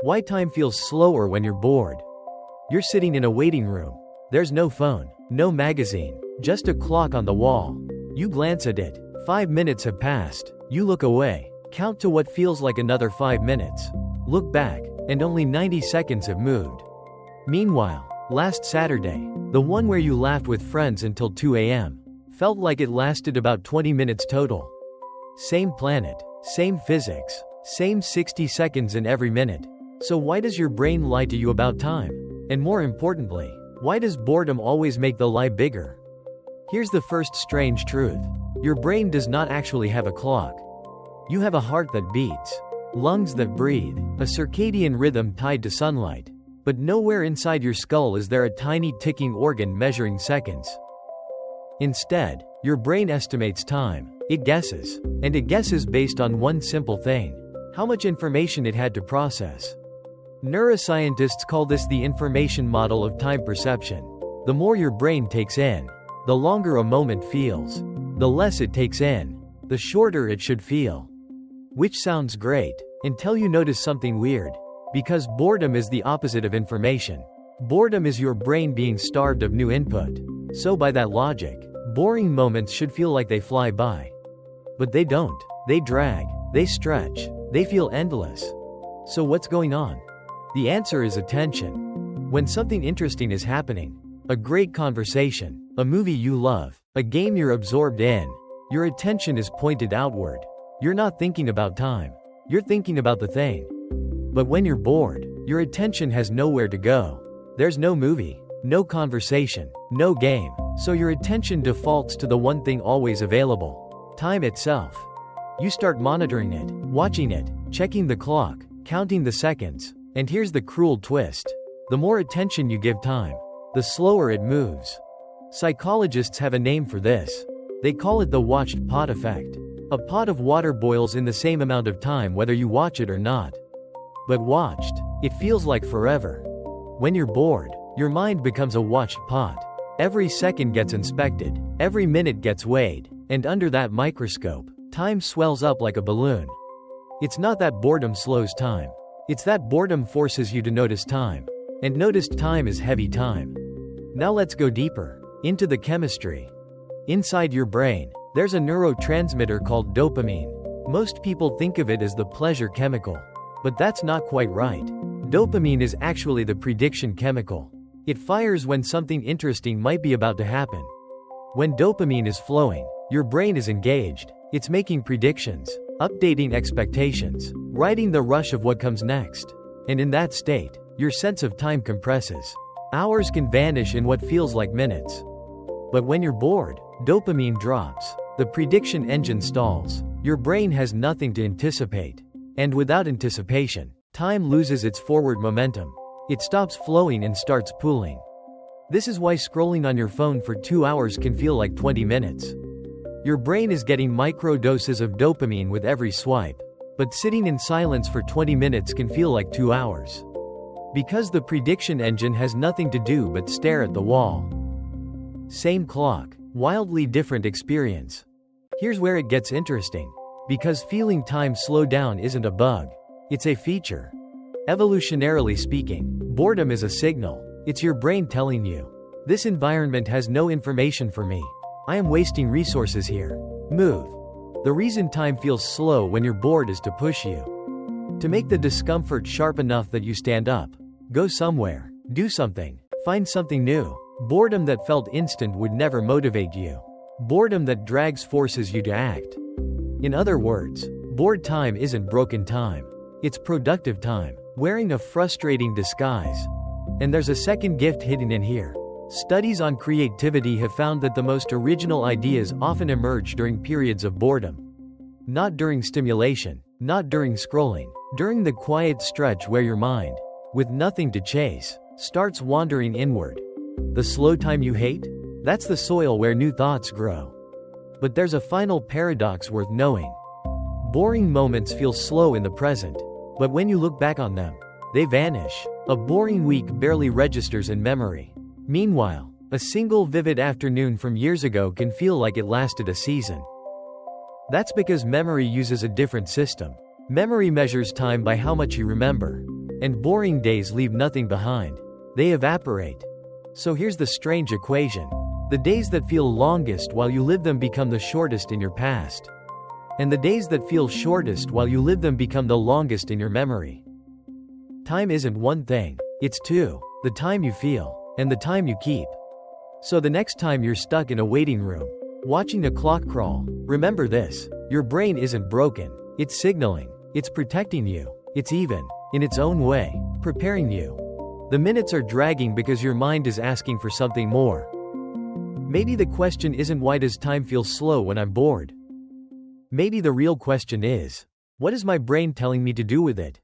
Why time feels slower when you're bored. You're sitting in a waiting room. There's no phone, no magazine, just a clock on the wall. You glance at it. 5 minutes have passed. You look away. Count to what feels like another 5 minutes. Look back, and only 90 seconds have moved. Meanwhile, last Saturday, the one where you laughed with friends until 2 a.m., felt like it lasted about 20 minutes total. Same planet, same physics, same 60 seconds in every minute. So why does your brain lie to you about time? And more importantly, why does boredom always make the lie bigger? Here's the first strange truth. Your brain does not actually have a clock. You have a heart that beats, lungs that breathe, a circadian rhythm tied to sunlight. But nowhere inside your skull is there a tiny ticking organ measuring seconds. Instead, your brain estimates time. It guesses. And it guesses based on one simple thing: how much information it had to process. Neuroscientists call this the information model of time perception. The more your brain takes in, the longer a moment feels. The less it takes in, the shorter it should feel. Which sounds great, until you notice something weird. Because boredom is the opposite of information. Boredom is your brain being starved of new input. So by that logic, boring moments should feel like they fly by. But they don't. They drag. They stretch. They feel endless. So what's going on? The answer is attention. When something interesting is happening, a great conversation, a movie you love, a game you're absorbed in, your attention is pointed outward. You're not thinking about time. You're thinking about the thing. But when you're bored, your attention has nowhere to go. There's no movie, no conversation, no game, so your attention defaults to the one thing always available: time itself. You start monitoring it, watching it, checking the clock, counting the seconds. And here's the cruel twist. The more attention you give time, the slower it moves. Psychologists have a name for this. They call it the watched pot effect. A pot of water boils in the same amount of time whether you watch it or not. But watched, it feels like forever. When you're bored, your mind becomes a watched pot. Every second gets inspected, every minute gets weighed, and under that microscope, time swells up like a balloon. It's not that boredom slows time. It's that boredom forces you to notice time. And noticed time is heavy time. Now let's go deeper, into the chemistry. Inside your brain, there's a neurotransmitter called dopamine. Most people think of it as the pleasure chemical. But that's not quite right. Dopamine is actually the prediction chemical. It fires when something interesting might be about to happen. When dopamine is flowing, your brain is engaged. It's making predictions, updating expectations, riding the rush of what comes next. And in that state, your sense of time compresses. Hours can vanish in what feels like minutes. But when you're bored, dopamine drops. The prediction engine stalls. Your brain has nothing to anticipate. And without anticipation, time loses its forward momentum. It stops flowing and starts pooling. This is why scrolling on your phone for 2 hours can feel like 20 minutes. Your brain is getting micro doses of dopamine with every swipe. But sitting in silence for 20 minutes can feel like 2 hours. Because the prediction engine has nothing to do but stare at the wall. Same clock, wildly different experience. Here's where it gets interesting. Because feeling time slow down isn't a bug. It's a feature. Evolutionarily speaking, boredom is a signal. It's your brain telling you, this environment has no information for me. I am wasting resources here. Move. The reason time feels slow when you're bored is to push you. To make the discomfort sharp enough that you stand up. Go somewhere. Do something. Find something new. Boredom that felt instant would never motivate you. Boredom that drags forces you to act. In other words, bored time isn't broken time. It's productive time, wearing a frustrating disguise. And there's a second gift hidden in here. Studies on creativity have found that the most original ideas often emerge during periods of boredom. Not during stimulation, not during scrolling, during the quiet stretch where your mind, with nothing to chase, starts wandering inward. The slow time you hate? That's the soil where new thoughts grow. But there's a final paradox worth knowing. Boring moments feel slow in the present, but when you look back on them, they vanish. A boring week barely registers in memory. Meanwhile, a single vivid afternoon from years ago can feel like it lasted a season. That's because memory uses a different system. Memory measures time by how much you remember. And boring days leave nothing behind. They evaporate. So here's the strange equation. The days that feel longest while you live them become the shortest in your past. And the days that feel shortest while you live them become the longest in your memory. Time isn't one thing, it's two: the time you feel, and the time you keep. So the next time you're stuck in a waiting room, watching a clock crawl, remember this: your brain isn't broken, it's signaling, it's protecting you, it's even, in its own way, preparing you. The minutes are dragging because your mind is asking for something more. Maybe the question isn't why does time feel slow when I'm bored? Maybe the real question is, what is my brain telling me to do with it?